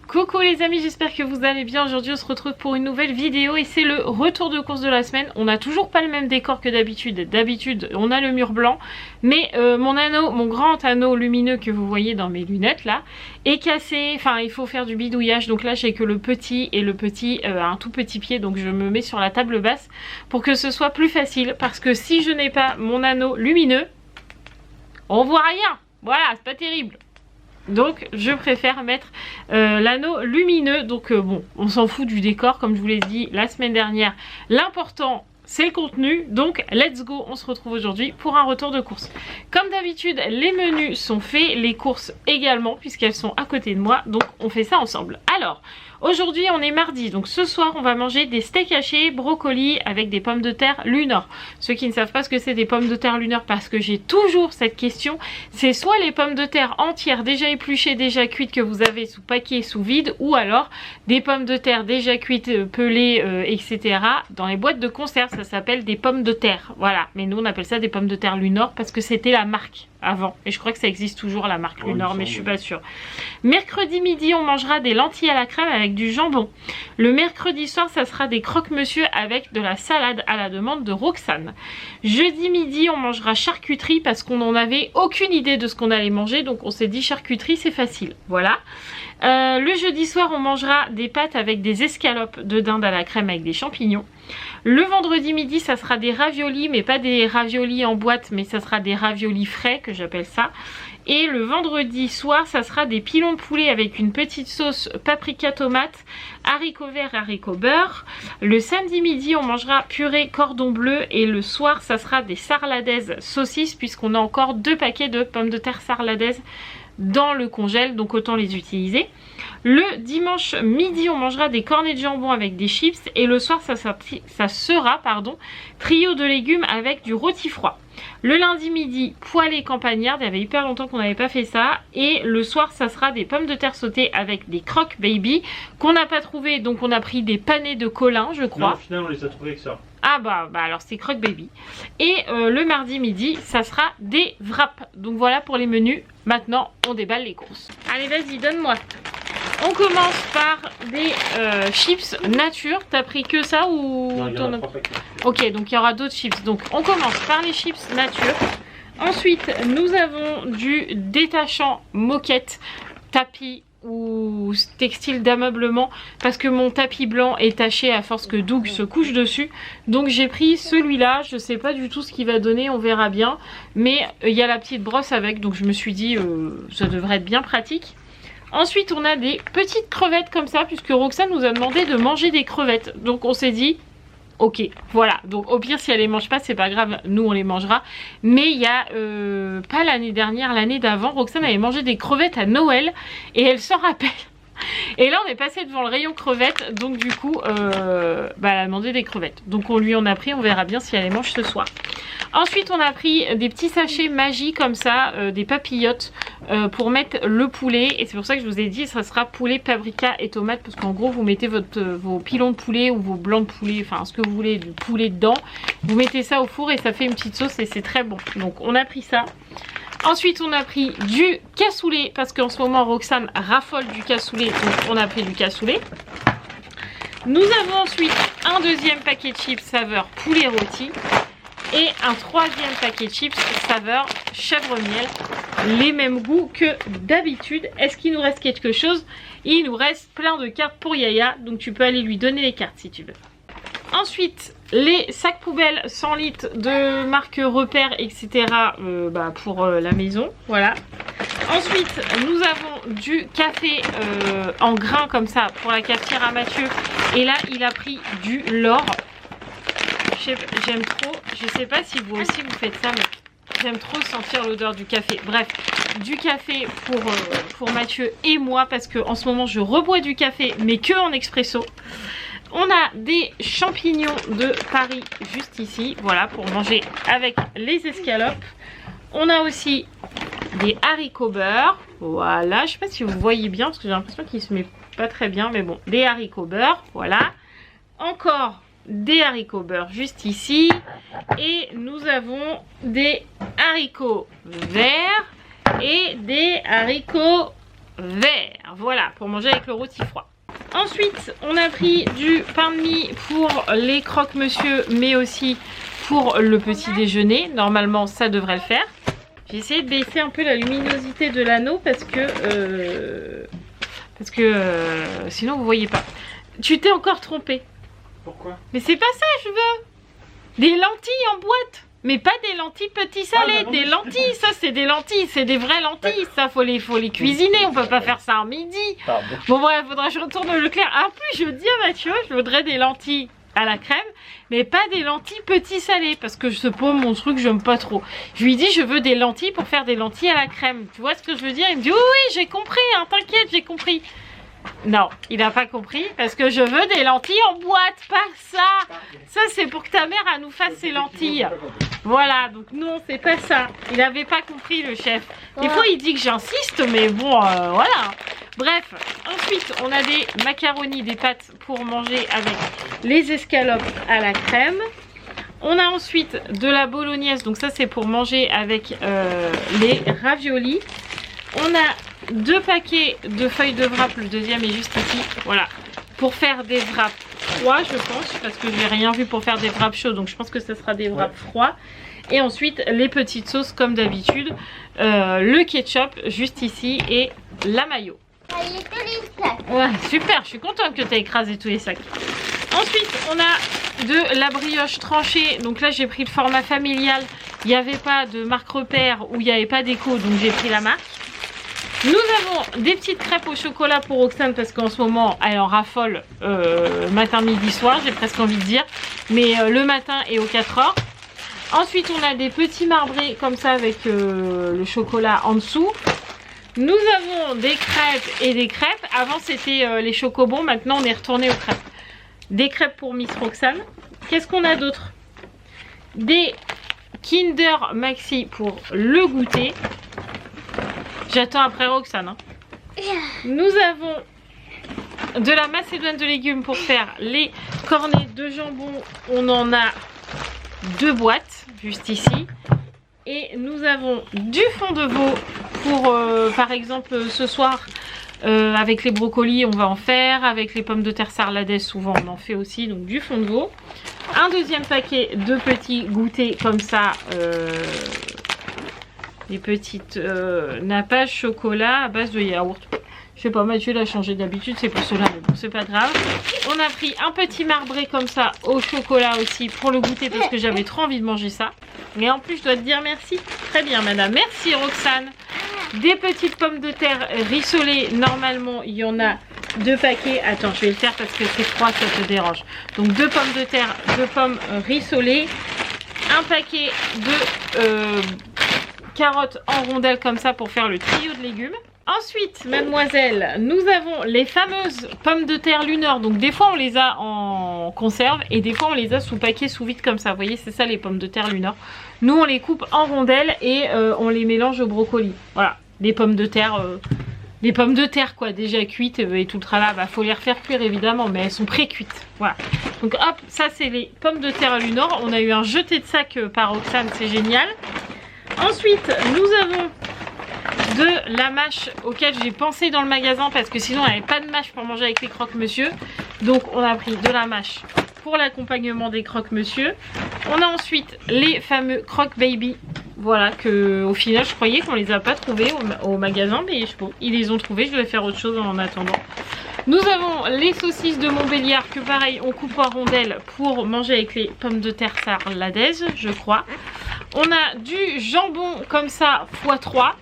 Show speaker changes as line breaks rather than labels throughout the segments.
Coucou les amis, j'espère que vous allez bien. Aujourd'hui on se retrouve pour une nouvelle vidéo et c'est le retour de course de la semaine. On n'a toujours pas le même décor que d'habitude. D'habitude on a le mur blanc, mais mon grand anneau lumineux que vous voyez dans mes lunettes là est cassé. Enfin il faut faire du bidouillage, donc là j'ai que le petit et le petit un tout petit pied, donc je me mets sur la table basse pour que ce soit plus facile, parce que si je n'ai pas mon anneau lumineux, on voit rien. Voilà, c'est pas terrible. Donc je préfère mettre l'anneau lumineux. Donc bon, on s'en fout du décor comme je vous l'ai dit la semaine dernière. L'important c'est le contenu. Donc let's go, on se retrouve aujourd'hui pour un retour de course. Comme d'habitude les menus sont faits, les courses également puisqu'elles sont à côté de moi. Donc on fait ça ensemble. Alors aujourd'hui on est mardi, donc ce soir on va manger des steaks hachés, brocolis avec des pommes de terre Lunor. Ceux qui ne savent pas ce que c'est des pommes de terre Lunor, parce que j'ai toujours cette question, c'est soit les pommes de terre entières déjà épluchées, déjà cuites que vous avez sous paquet, sous vide, ou alors des pommes de terre déjà cuites, pelées, etc. dans les boîtes de conserve. Ça s'appelle des pommes de terre, voilà. Mais nous on appelle ça des pommes de terre Lunor parce que c'était la marque avant, et je crois que ça existe toujours la marque Lunor, mais je suis pas sûre. Mercredi midi on mangera des lentilles à la crème avec du jambon. Le mercredi soir ça sera des croque-monsieur avec de la salade à la demande de Roxane. Jeudi midi on mangera charcuterie parce qu'on n'en avait aucune idée de ce qu'on allait manger, donc on s'est dit charcuterie c'est facile, voilà. Le jeudi soir on mangera des pâtes avec des escalopes de dinde à la crème avec des champignons. Le vendredi midi ça sera des raviolis, mais pas des raviolis en boîte, mais ça sera des raviolis frais que j'appelle ça. Et le vendredi soir ça sera des pilons de poulet avec une petite sauce paprika tomate, haricots verts, haricots beurre. Le samedi midi on mangera purée cordon bleu, et le soir ça sera des sarladaises saucisses puisqu'on a encore 2 paquets de pommes de terre sarladaises dans le congèle, donc autant les utiliser. Le dimanche midi on mangera des cornets de jambon avec des chips, et le soir ça sera trio de légumes avec du rôti froid. Le lundi midi poêlée campagnarde, il y avait hyper longtemps qu'on n'avait pas fait ça, et le soir ça sera des pommes de terre sautées avec des croque baby qu'on n'a pas trouvé, donc on a pris des panais de Colin je crois.
Non, au final on les a trouvés avec ça.
Ah bah alors c'est croque baby. Et le mardi midi ça sera des wraps. Donc voilà pour les menus. Maintenant on déballe les courses. Allez vas-y, donne-moi. On commence par des chips nature. T'as pris que ça ou
non,
ton... Ok, donc il y aura d'autres chips. Donc on commence par les chips nature. Ensuite nous avons du détachant moquette, tapis ou textile d'ameublement, parce que mon tapis blanc est taché à force que Doug se couche dessus. Donc j'ai pris celui-là. Je sais pas du tout ce qu'il va donner, on verra bien. Mais il y a la petite brosse avec, donc je me suis dit ça devrait être bien pratique. Ensuite on a des petites crevettes comme ça, puisque Roxane nous a demandé de manger des crevettes. Donc on s'est dit ok, voilà. Donc au pire si elle les mange pas c'est pas grave, nous on les mangera. Mais il y a pas l'année dernière, l'année d'avant, Roxane avait mangé des crevettes à Noël et elle s'en rappelle. Et là on est passé devant le rayon crevettes, donc du coup elle a demandé des crevettes. Donc on lui en a pris, on verra bien si elle les mange ce soir. Ensuite on a pris des petits sachets magie comme ça, des papillotes pour mettre le poulet. Et c'est pour ça que je vous ai dit ça sera poulet, paprika et tomate, parce qu'en gros vous mettez vos pilons de poulet ou vos blancs de poulet, enfin ce que vous voulez, du poulet dedans. Vous mettez ça au four et ça fait une petite sauce et c'est très bon. Donc on a pris ça. Ensuite on a pris du cassoulet, parce qu'en ce moment Roxane raffole du cassoulet, donc on a pris du cassoulet. Nous avons ensuite un deuxième paquet de chips saveur poulet rôti et un troisième paquet de chips saveur chèvre miel, les mêmes goûts que d'habitude. Est-ce qu'il nous reste quelque chose? Il nous reste plein de cartes pour Yaya, donc tu peux aller lui donner les cartes si tu veux. Ensuite les sacs poubelles 100 litres de marque Repère, etc. Pour la maison, voilà. Ensuite nous avons du café en grains comme ça pour la cafetière à Mathieu, et là il a pris du L'Or. J'aime trop, je sais pas si vous aussi vous faites ça, mais j'aime trop sentir l'odeur du café. Bref, du café pour Mathieu et moi, parce que en ce moment je rebois du café mais que en expresso. On a des champignons de Paris juste ici, voilà, pour manger avec les escalopes. On a aussi des haricots beurre, voilà, je sais pas si vous voyez bien parce que j'ai l'impression qu'il se met pas très bien, mais bon, des haricots beurre, voilà. Encore des haricots beurre juste ici, et nous avons des haricots verts et des haricots vert. Voilà, pour manger avec le rôti froid. Ensuite, on a pris du pain de mie pour les croque-monsieur, mais aussi pour le petit déjeuner. Normalement, ça devrait le faire. J'ai essayé de baisser un peu la luminosité de l'anneau parce que sinon vous voyez pas. Tu t'es encore trompé.
Pourquoi?
Mais c'est pas ça je veux. Des lentilles en boîte. Mais pas des lentilles petits salés, des lentilles, ça c'est des lentilles, c'est des vraies lentilles, ça faut les cuisiner, on peut pas faire ça en midi.
Pardon.
Bon bref, faudra que je retourne au Leclerc. En plus je dis à Mathieu, je voudrais des lentilles à la crème, mais pas des lentilles petits salés, parce que je sais pas, mon truc j'aime pas trop. Je lui dis je veux des lentilles pour faire des lentilles à la crème, tu vois ce que je veux dire? Il me dit oui, oui j'ai compris, hein, t'inquiète j'ai compris. Non, il n'a pas compris parce que je veux des lentilles en boîte, pas ça. Ça c'est pour que ta mère elle nous fasse ses lentilles. Voilà, donc non c'est pas ça. Il n'avait pas compris le chef. Des fois il dit que j'insiste, mais bon voilà. Bref, ensuite on a des macaronis, des pâtes pour manger avec les escalopes à la crème. On a ensuite de la bolognaise, donc ça c'est pour manger avec les raviolis. On a 2 paquets de feuilles de wrap, le deuxième est juste ici, voilà, pour faire des wraps froids je pense, parce que j'ai rien vu pour faire des wraps chauds, donc je pense que ce sera des wraps froids. Et ensuite les petites sauces comme d'habitude, le ketchup juste ici et la mayo. Ouais, super, je suis contente que tu aies écrasé tous les sacs. Ensuite on a de la brioche tranchée, donc là j'ai pris le format familial, il n'y avait pas de marque repère ou il n'y avait pas d'écho, donc j'ai pris la marque. Nous avons des petites crêpes au chocolat pour Roxane parce qu'en ce moment elle en raffole matin, midi, soir, j'ai presque envie de dire, mais le matin et aux 4 heures. Ensuite on a des petits marbrés comme ça avec le chocolat en dessous. Nous avons des crêpes et des crêpes. Avant c'était les chocobons, maintenant on est retourné aux crêpes. Des crêpes pour Miss Roxane. Qu'est-ce qu'on a d'autre? Des Kinder Maxi pour le goûter. J'attends après Roxane. Hein. Nous avons de la macédoine de légumes pour faire les cornets de jambon. On en a 2 boîtes juste ici. Et nous avons du fond de veau pour par exemple ce soir avec les brocolis on va en faire. Avec les pommes de terre sarladaises souvent on en fait aussi. Donc du fond de veau. Un deuxième paquet de petits goûters comme ça. Des petites nappages chocolat à base de yaourt. Je sais pas, Mathieu l'a changé d'habitude, c'est pour cela, mais bon, c'est pas grave. On a pris un petit marbré comme ça au chocolat aussi pour le goûter parce que j'avais trop envie de manger ça. Mais en plus, je dois te dire merci. Très bien, madame. Merci, Roxane. Des petites pommes de terre rissolées. Normalement, il y en a 2 paquets. Attends, je vais le faire parce que c'est froid, ça te dérange. Donc 2 pommes de terre, 2 pommes rissolées. Un paquet de carottes en rondelles comme ça pour faire le trio de légumes. Ensuite, mademoiselle, nous avons les fameuses pommes de terre Luneur. Donc des fois on les a en conserve et des fois on les a sous paquet sous vide comme ça. Vous voyez, c'est ça les pommes de terre Luneur. Nous on les coupe en rondelles et on les mélange au brocoli. Voilà, des pommes de terre quoi, déjà cuites et tout le travail. Bah faut les refaire cuire évidemment, mais elles sont pré-cuites. Voilà. Donc hop, ça c'est les pommes de terre Luneur. On a eu un jeté de sac par Roxane, c'est génial. Ensuite, nous avons de la mâche auquel j'ai pensé dans le magasin parce que sinon il n'y avait pas de mâche pour manger avec les croque-monsieur. Donc on a pris de la mâche pour l'accompagnement des croque-monsieur. On a ensuite les fameux croque-baby. Voilà, que au final je croyais qu'on les a pas trouvés au magasin, mais je sais pas, ils les ont trouvés. Je vais faire autre chose en attendant. Nous avons les saucisses de Montbéliard que pareil on coupe en rondelles pour manger avec les pommes de terre sarladaises, je crois. On a du jambon comme ça x3.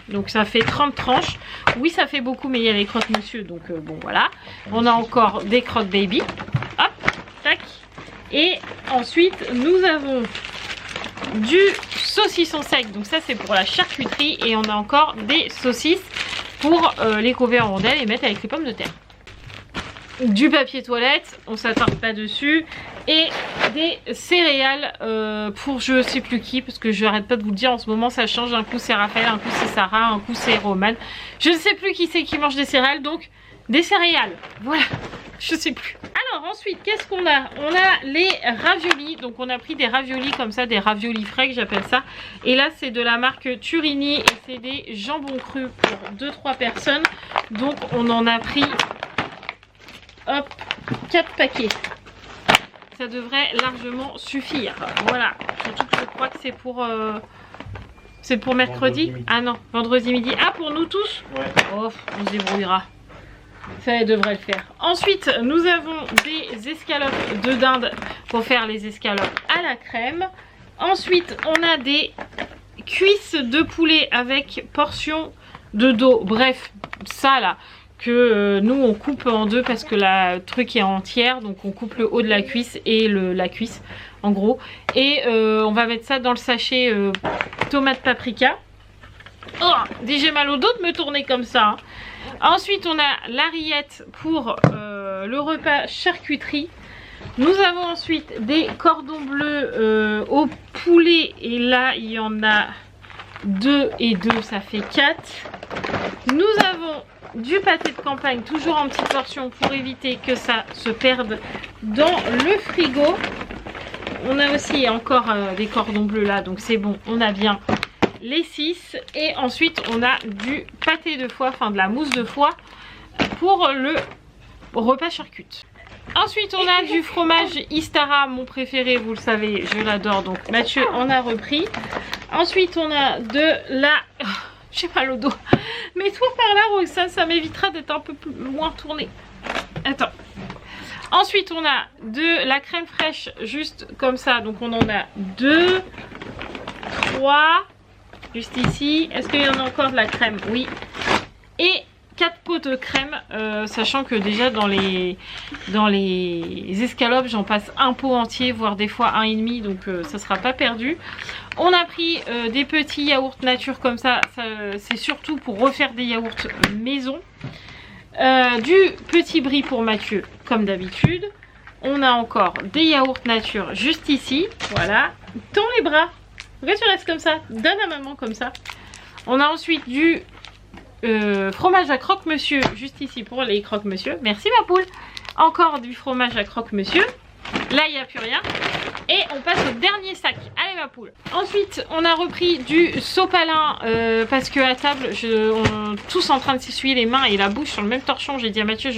Donc ça fait 30 tranches. Oui ça fait beaucoup mais il y a les croque-monsieur donc bon voilà. On a encore des croque-baby. Hop, tac. Et ensuite nous avons du saucisson sec. Donc ça c'est pour la charcuterie. Et on a encore des saucisses pour les couper en rondelles et mettre avec les pommes de terre. Du papier toilette, on s'attarde pas dessus. Et des céréales pour je sais plus qui, parce que je n'arrête pas de vous le dire en ce moment ça change, un coup c'est Raphaël, un coup c'est Sarah, un coup c'est Roman. Je ne sais plus qui c'est qui mange des céréales, donc des céréales, voilà, je sais plus. Alors Alors ensuite, qu'est-ce qu'on a? On a les raviolis. Donc on a pris des raviolis comme ça, des raviolis frais que j'appelle ça. Et là c'est de la marque Turini et c'est des jambons crus pour 2-3 personnes. Donc on en a pris, hop, 4 paquets. Ça devrait largement suffire. Voilà. Surtout que je crois que c'est pour... c'est pour mercredi. Ah non, vendredi midi. Ah, pour nous tous?
Ouais.
Oh, on se débrouillera. Ça devrait le faire. Ensuite, nous avons des escalopes de dinde pour faire les escalopes à la crème. Ensuite, on a des cuisses de poulet avec portion de dos. Bref, ça là, que nous on coupe en deux parce que le truc est entière. Donc on coupe le haut de la cuisse et la cuisse en gros. Et on va mettre ça dans le sachet tomate paprika. Oh, dis j'ai mal au dos de me tourner comme ça. Hein. Ensuite, on a la rillette pour le repas charcuterie. Nous avons ensuite des cordons bleus au poulet. Et là, il y en a 2 et 2, ça fait 4. Nous avons du pâté de campagne, toujours en petites portions pour éviter que ça se perde dans le frigo. On a aussi encore des cordons bleus là, donc c'est bon, on a bien les 6. Et ensuite on a du pâté de foie, enfin de la mousse de foie pour le repas charcute. Ensuite on a du fromage Istara, mon préféré, vous le savez, je l'adore, donc Mathieu en a repris. Ensuite on a de la... j'ai mal au dos. Mets-toi par là Roxane, ça m'évitera d'être un peu plus loin tourné. Attends. Ensuite on a de la crème fraîche juste comme ça, donc on en a 2, 3... juste ici. Est-ce qu'il y en a encore de la crème? Oui. Et 4 pots de crème, sachant que déjà dans les escalopes, j'en passe un pot entier, voire des fois 1,5, donc ça sera pas perdu. On a pris des petits yaourts nature comme ça, c'est surtout pour refaire des yaourts maison. Du petit brie pour Mathieu, comme d'habitude. On a encore des yaourts nature juste ici, voilà. Tends les bras. Pourquoi tu restes comme ça? Donne à maman comme ça. On a ensuite du fromage à croque-monsieur juste ici pour les croque-monsieur. Merci ma poule. Encore du fromage à croque-monsieur. Là il n'y a plus rien. Et on passe au dernier sac. Allez ma poule. Ensuite on a repris du sopalin parce que à table on est tous en train de s'essuyer les mains et la bouche sur le même torchon. J'ai dit à Mathieu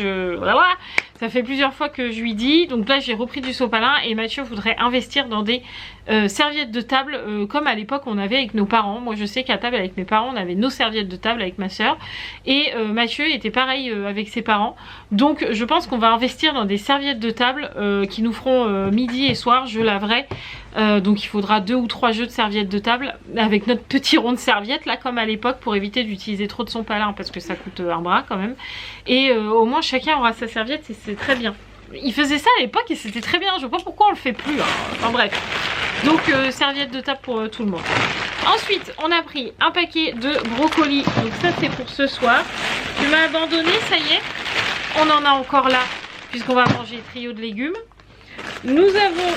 ça fait plusieurs fois que je lui dis. Donc là j'ai repris du sopalin et Mathieu voudrait investir dans des serviettes de table comme à l'époque on avait avec nos parents. Moi je sais qu'à table avec mes parents on avait nos serviettes de table avec ma soeur. Et Mathieu était pareil avec ses parents. Donc je pense qu'on va investir dans des serviettes de table qui nous feront midi et soir. Je laverai. Donc il faudra 2 ou 3 jeux de serviettes de table avec notre petit rond de serviette là comme à l'époque pour éviter d'utiliser trop de sopalin parce que ça coûte un bras quand même. Et au moins chacun aura sa serviette et c'est très bien. Il faisait ça à l'époque et c'était très bien. Je vois pas pourquoi on le fait plus. Hein. Enfin bref. Donc serviette de table pour tout le monde. Ensuite on a pris un paquet de brocolis. Donc ça c'est pour ce soir. Tu m'as abandonné, ça y est. On en a encore là puisqu'on va manger trio de légumes. Nous avons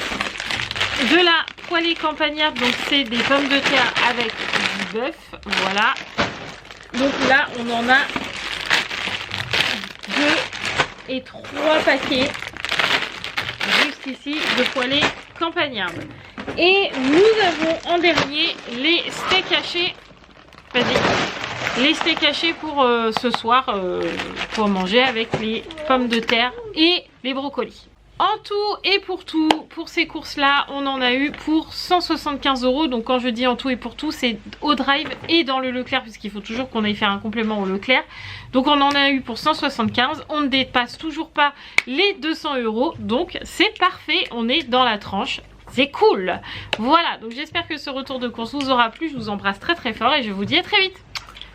de la poêlée campagnarde, donc c'est des pommes de terre avec du bœuf, voilà. Donc là on en a 2 et 3 paquets juste ici de poêlée campagnarde. Et nous avons en dernier les steaks hachés. Vas-y. Les steaks hachés pour ce soir pour manger avec les pommes de terre et les brocolis. En tout et pour tout, pour ces courses-là, on en a eu pour 175 €. Donc quand je dis en tout et pour tout, c'est au Drive et dans le Leclerc, puisqu'il faut toujours qu'on aille faire un complément au Leclerc. Donc on en a eu pour 175. On ne dépasse toujours pas les 200 €. Donc c'est parfait, on est dans la tranche. C'est cool. Voilà, donc j'espère que ce retour de course vous aura plu. Je vous embrasse très très fort et je vous dis à très vite.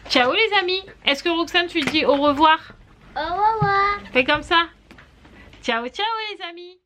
Ciao les amis. Est-ce que Roxane, tu dis au revoir?
Au revoir.
Fais comme ça. Ciao, ciao les amis!